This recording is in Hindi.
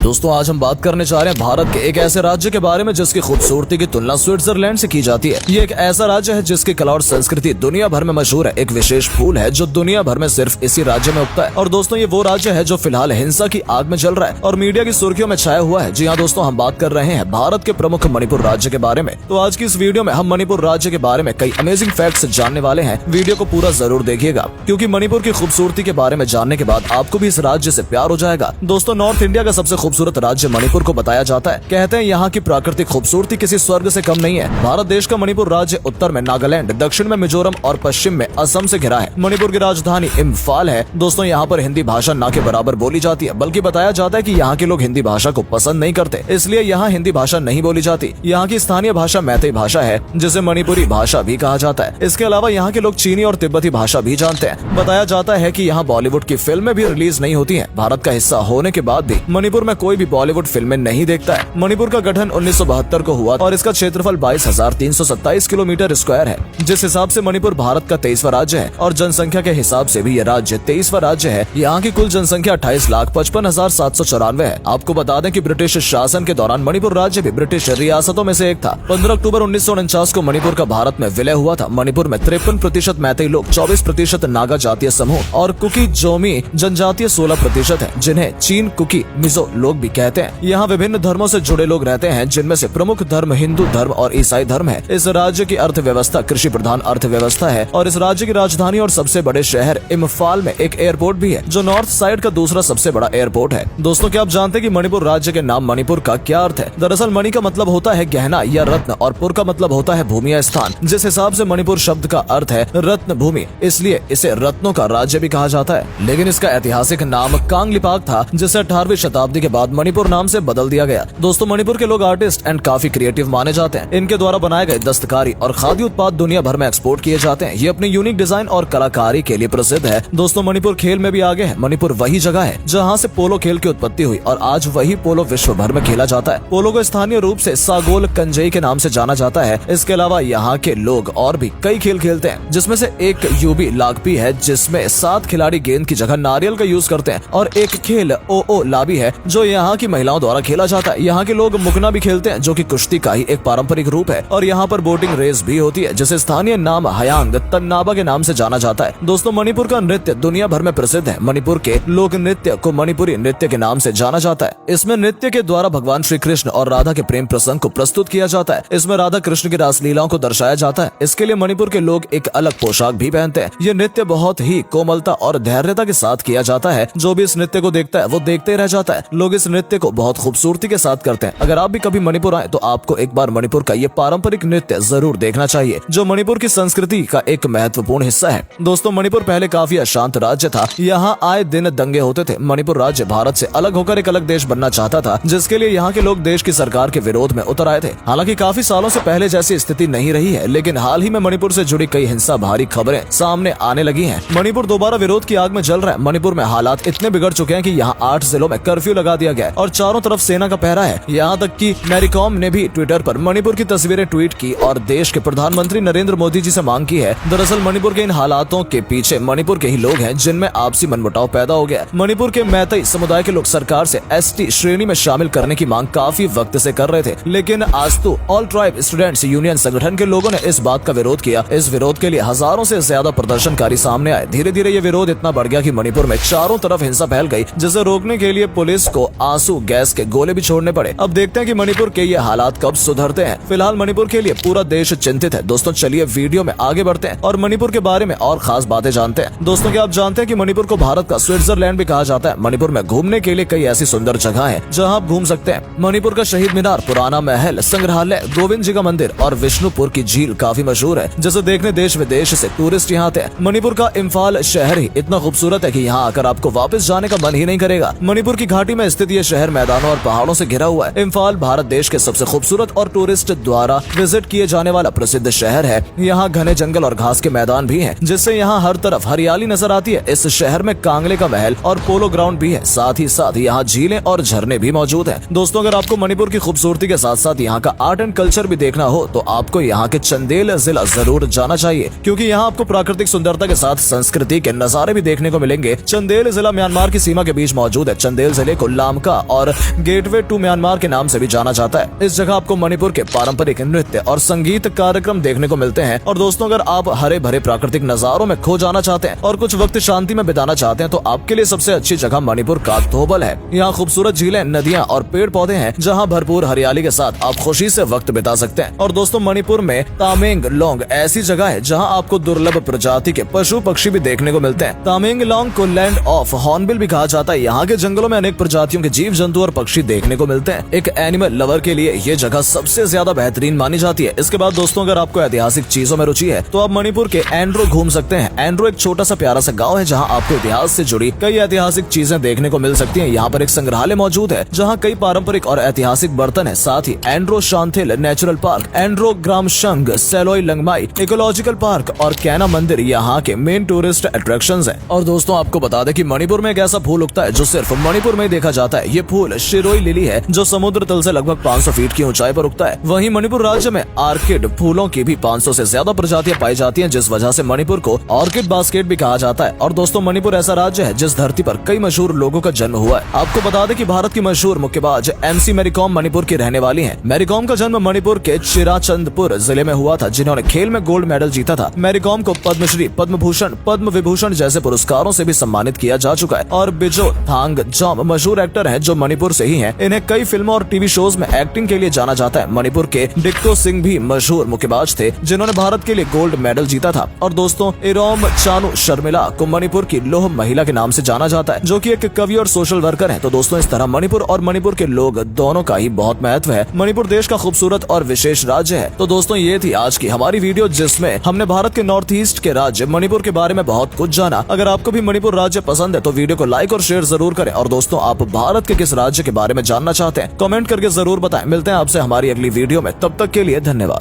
दोस्तों आज हम बात करने जा रहे हैं भारत के एक ऐसे राज्य के बारे में जिसकी खूबसूरती की तुलना स्विट्जरलैंड से की जाती है। ये एक ऐसा राज्य है जिसकी कला और संस्कृति दुनिया भर में मशहूर है। एक विशेष फूल है जो दुनिया भर में सिर्फ इसी राज्य में उगता है। और दोस्तों ये वो राज्य है जो फिलहाल हिंसा की आग में जल रहा है और मीडिया की सुर्खियों में छाया हुआ है। जी हाँ दोस्तों, हम बात कर रहे हैं भारत के प्रमुख मणिपुर राज्य के बारे में। तो आज की इस वीडियो में हम मणिपुर राज्य के बारे में कई अमेजिंग फैक्ट्स जानने वाले हैं। वीडियो को पूरा जरूर देखिएगा क्योंकि मणिपुर की खूबसूरती के बारे में जानने के बाद आपको भी इस राज्य से प्यार हो जाएगा। दोस्तों नॉर्थ इंडिया का सबसे खूबसूरत राज्य मणिपुर को बताया जाता है। कहते हैं यहाँ की प्राकृतिक खूबसूरती किसी स्वर्ग से कम नहीं है। भारत देश का मणिपुर राज्य उत्तर में नागालैंड, दक्षिण में मिजोरम और पश्चिम में असम से घिरा है। मणिपुर की राजधानी इम्फाल है। दोस्तों यहाँ पर हिंदी भाषा ना के बराबर बोली जाती है, बल्कि बताया जाता है कि यहाँ के लोग हिंदी भाषा को पसंद नहीं करते, इसलिए यहाँ हिंदी भाषा नहीं बोली जाती। यहाँ की स्थानीय भाषा मैतेई भाषा है जिसे मणिपुरी भाषा भी कहा जाता है। इसके अलावा यहाँ के लोग चीनी और तिब्बती भाषा भी जानते हैं। बताया जाता है कि यहाँ बॉलीवुड की फिल्में भी रिलीज नहीं होती हैं। भारत का हिस्सा होने के बाद भी मणिपुर में कोई भी बॉलीवुड फिल्में नहीं देखता है। मणिपुर का गठन 1972 को हुआ और इसका क्षेत्रफल 22,327 किलोमीटर स्क्वायर है। जिस हिसाब से मणिपुर भारत का 23वां राज्य है और जनसंख्या के हिसाब से भी यह राज्य 23वां राज्य है। यहाँ की कुल जनसंख्या 28,55,794 है। आपको बता दें कि ब्रिटिश शासन के दौरान मणिपुर राज्य भी ब्रिटिश रियासतों में से एक था। 15 अक्टूबर 1949 को मणिपुर का भारत में विलय हुआ था। मणिपुर में 53% मैतेई लोग, 24% नागा जातीय समूह और कुकी जोमी जनजातीय 16% है, जिन्हें चीन कुकी मिजो लोग भी कहते हैं। यहाँ विभिन्न धर्मों से जुड़े लोग रहते हैं, जिनमें से प्रमुख धर्म हिंदू धर्म और ईसाई धर्म है। इस राज्य की अर्थव्यवस्था कृषि प्रधान अर्थव्यवस्था है और इस राज्य की राजधानी और सबसे बड़े शहर इम्फाल में एक एयरपोर्ट भी है जो नॉर्थ साइड का दूसरा सबसे बड़ा एयरपोर्ट है। दोस्तों क्या आप जानते हैं कि मणिपुर राज्य के नाम मणिपुर का क्या अर्थ है? दरअसल मणि का मतलब होता है गहना या रत्न और पुर का मतलब होता है भूमि या स्थान। जिस हिसाब से मणिपुर शब्द का अर्थ है रत्न भूमि, इसलिए इसे रत्नों का राज्य भी कहा जाता है। लेकिन इसका ऐतिहासिक नाम कांगलिपाक था, जिसे 18वीं शताब्दी के बाद मणिपुर नाम से बदल दिया गया। दोस्तों मणिपुर के लोग आर्टिस्ट एंड काफी क्रिएटिव माने जाते हैं। इनके द्वारा बनाए गए दस्तकारी और खादी उत्पाद दुनिया भर में एक्सपोर्ट किए जाते हैं। ये अपने यूनिक डिजाइन और कलाकारी के लिए प्रसिद्ध है। दोस्तों मणिपुर खेल में भी आगे है। मणिपुर वही जगह है जहां से पोलो खेल की उत्पत्ति हुई और आज वही पोलो विश्व भर में खेला जाता है। पोलो को स्थानीय रूप से सागोल कंजई के नाम से जाना जाता है। इसके अलावा यहाँ के लोग और भी कई खेल खेलते हैं, जिसमें से एक यूबी लागपी है जिसमें 7 खिलाड़ी गेंद की जगह नारियल का यूज करते हैं और एक खेल ओ लाबी है जो यहाँ की महिलाओं द्वारा खेला जाता है। यहाँ के लोग मुकना भी खेलते हैं जो कि कुश्ती का ही एक पारंपरिक रूप है और यहाँ पर बोटिंग रेस भी होती है जिसे स्थानीय नाम हयांग तन्नाबा के नाम से जाना जाता है। दोस्तों मणिपुर का नृत्य दुनिया भर में प्रसिद्ध है। मणिपुर के लोक नृत्य को मणिपुरी नृत्य के नाम से जाना जाता है। इसमें नृत्य के द्वारा भगवान श्री कृष्ण और राधा के प्रेम प्रसंग को प्रस्तुत किया जाता है। इसमें राधा कृष्ण की रासलीलाओं को दर्शाया जाता है। इसके लिए मणिपुर के लोग एक अलग पोशाक भी पहनते हैं। ये नृत्य बहुत ही कोमलता और धैर्यता के साथ किया जाता है। जो भी इस नृत्य को देखता है वो देखते रह जाता है। लोग इस नृत्य को बहुत खूबसूरती के साथ करते हैं। अगर आप भी कभी मणिपुर आए तो आपको एक बार मणिपुर का ये पारंपरिक नृत्य जरूर देखना चाहिए, जो मणिपुर की संस्कृति का एक महत्वपूर्ण हिस्सा है। दोस्तों मणिपुर पहले काफी अशांत राज्य था। यहाँ आए दिन दंगे होते थे। मणिपुर राज्य भारत से अलग होकर एक अलग देश बनना चाहता था, जिसके लिए यहाँ के लोग देश की सरकार के विरोध में उतर आए थे। हालांकि काफी सालों से पहले जैसी स्थिति नहीं रही है, लेकिन हाल ही में मणिपुर से जुड़ी कई हिंसा भारी खबरें सामने आने लगी है। मणिपुर दोबारा विरोध की आग में जल रहा है। मणिपुर में हालात इतने बिगड़ चुके हैं कि यहाँ 8 जिलों में कर्फ्यू लगा दिया गया है और चारों तरफ सेना का पहरा है। यहाँ तक कि मैरीकॉम ने भी ट्विटर पर मणिपुर की तस्वीरें ट्वीट की और देश के प्रधानमंत्री नरेंद्र मोदी जी से मांग की है। दरअसल मणिपुर के इन हालातों के पीछे मणिपुर के ही लोग हैं, जिनमें आपसी मनमुटाव पैदा हो गया। मणिपुर के मैतेई समुदाय के लोग सरकार से एसटी श्रेणी में शामिल करने की मांग काफी वक्त से कर रहे थे, लेकिन आज तो ऑल ट्राइब स्टूडेंट्स यूनियन संगठन के लोगों ने इस बात का विरोध किया। इस विरोध के लिए हजारों से ज्यादा प्रदर्शनकारी सामने आए। धीरे धीरे ये विरोध इतना बढ़ गया कि मणिपुर में चारों तरफ हिंसा फैल गई, जिसे रोकने के लिए पुलिस को आंसू गैस के गोले भी छोड़ने पड़े। अब देखते हैं कि मणिपुर के ये हालात कब सुधरते हैं। फिलहाल मणिपुर के लिए पूरा देश चिंतित है। दोस्तों चलिए वीडियो में आगे बढ़ते हैं और मणिपुर के बारे में और खास बातें जानते हैं। दोस्तों क्या आप जानते हैं कि मणिपुर को भारत का स्विट्जरलैंड भी कहा जाता है? मणिपुर में घूमने के लिए कई ऐसी सुंदर जगह है जहाँ आप घूम सकते हैं। मणिपुर का शहीद मीनार, पुराना महल, संग्रहालय, गोविंद जी का मंदिर और विष्णुपुर की झील काफी मशहूर है, जिसे देखने देश विदेश से टूरिस्ट यहाँ आते हैं। मणिपुर का इम्फाल शहर ही इतना खूबसूरत है कि यहाँ आकर आपको वापस जाने का मन ही नहीं करेगा। मणिपुर की घाटी में स्थित ये शहर मैदानों और पहाड़ों से घिरा हुआ है। इम्फाल भारत देश के सबसे खूबसूरत और टूरिस्ट द्वारा विजिट किए जाने वाला प्रसिद्ध शहर है। यहाँ घने जंगल और घास के मैदान भी हैं, जिससे यहाँ हर तरफ हरियाली नजर आती है। इस शहर में कांगले का महल और पोलो ग्राउंड भी है। साथ ही साथ यहाँ झीलें और झरने भी मौजूद हैं। दोस्तों अगर आपको मणिपुर की खूबसूरती के साथ साथ यहाँ का आर्ट एंड कल्चर भी देखना हो तो आपको यहाँ के चंदेल जिला जरूर जाना चाहिए, क्योंकि यहाँ आपको प्राकृतिक सुंदरता के साथ संस्कृति के नजारे भी देखने को मिलेंगे। चंदेल जिला म्यांमार की सीमा के बीच मौजूद है। चंदेल जिले को कामका और गेटवे टू म्यांमार के नाम से भी जाना जाता है। इस जगह आपको मणिपुर के पारंपरिक नृत्य और संगीत कार्यक्रम देखने को मिलते हैं। और दोस्तों, अगर आप हरे भरे प्राकृतिक नजारों में खो जाना चाहते हैं और कुछ वक्त शांति में बिताना चाहते हैं तो आपके लिए सबसे अच्छी जगह मणिपुर का थोबल है। यहाँ खूबसूरत झीलें, नदियाँ और पेड़ पौधे हैं जहाँ भरपूर हरियाली के साथ आप खुशी से वक्त बिता सकते हैं। और दोस्तों, मणिपुर में तामेंगलोंग ऐसी जगह है जहाँ आपको दुर्लभ प्रजाति के पशु पक्षी भी देखने को मिलते हैं। तामेंगलोंग को लैंड ऑफ हॉर्नबिल भी कहा जाता है। यहाँ के जंगलों में अनेक प्रजातियों के जीव जंतु और पक्षी देखने को मिलते हैं। एक एनिमल लवर के लिए ये जगह सबसे ज्यादा बेहतरीन मानी जाती है। इसके बाद दोस्तों, अगर आपको ऐतिहासिक चीजों में रुचि है तो आप मणिपुर के एंड्रो घूम सकते हैं। एंड्रो एक छोटा सा प्यारा सा गाँव है जहाँ आपको इतिहास से जुड़ी कई ऐतिहासिक चीजें देखने को मिल सकती है। यहाँ पर एक संग्रहालय मौजूद है जहाँ कई पारंपरिक और ऐतिहासिक बर्तन है। साथ ही Andro Shanthil natural park, Andro Gramshang, Seloi Langmai ecological park और कैना मंदिर यहाँ के मेन टूरिस्ट अट्रैक्शंस हैं। और दोस्तों, आपको बता दें कि मणिपुर में एक ऐसा फूल उगता है जो सिर्फ मणिपुर में ही देखा जाता है। ये फूल शिरोई लिली है जो समुद्र तल से लगभग 500 फीट की ऊंचाई पर उगता है। वहीं मणिपुर राज्य में आर्किड फूलों की भी 500 से ज्यादा प्रजातियां पाई जाती हैं, जिस वजह से मणिपुर को ऑर्किड बास्केट भी कहा जाता है। और दोस्तों, मणिपुर ऐसा राज्य है जिस धरती पर कई मशहूर लोगों का जन्म हुआ है। आपको बता दें कि भारत की मशहूर मुक्केबाज MC मैरी कॉम मणिपुर की रहने वाली हैं। मैरी कॉम का जन्म मणिपुर के चिराचंदपुर जिले में हुआ था, जिन्होंने खेल में गोल्ड मेडल जीता था। मैरी कॉम को पद्मश्री, पद्म भूषण, पद्म विभूषण जैसे पुरस्कारों से भी सम्मानित किया जा चुका है। और बिजो थांग जॉम मशहूर एक्टर हैं जो मणिपुर से ही हैं। इन्हें कई फिल्मों और टीवी शोज में एक्टिंग के लिए जाना जाता है। मणिपुर के डिक्टो सिंह भी मशहूर मुक्केबाज थे जिन्होंने भारत के लिए गोल्ड मेडल जीता था। और दोस्तों, इरोम चानू शर्मिला को मणिपुर की लोह महिला के नाम से जाना जाता है, जो कि एक कवि और सोशल वर्कर है। तो दोस्तों, इस तरह मणिपुर और मणिपुर के लोग दोनों का ही बहुत महत्व है। मणिपुर देश का खूबसूरत और विशेष राज्य है। तो दोस्तों, ये थी आज की हमारी वीडियो जिसमें हमने भारत के नॉर्थ ईस्ट के राज्य मणिपुर के बारे में बहुत कुछ जाना। अगर आपको भी मणिपुर राज्य पसंद है तो वीडियो को लाइक और शेयर जरूर करें। और दोस्तों, आप भारत के किस राज्य के बारे में जानना चाहते हैं कमेंट करके जरूर बताएं। मिलते हैं आपसे हमारी अगली वीडियो में, तब तक के लिए धन्यवाद।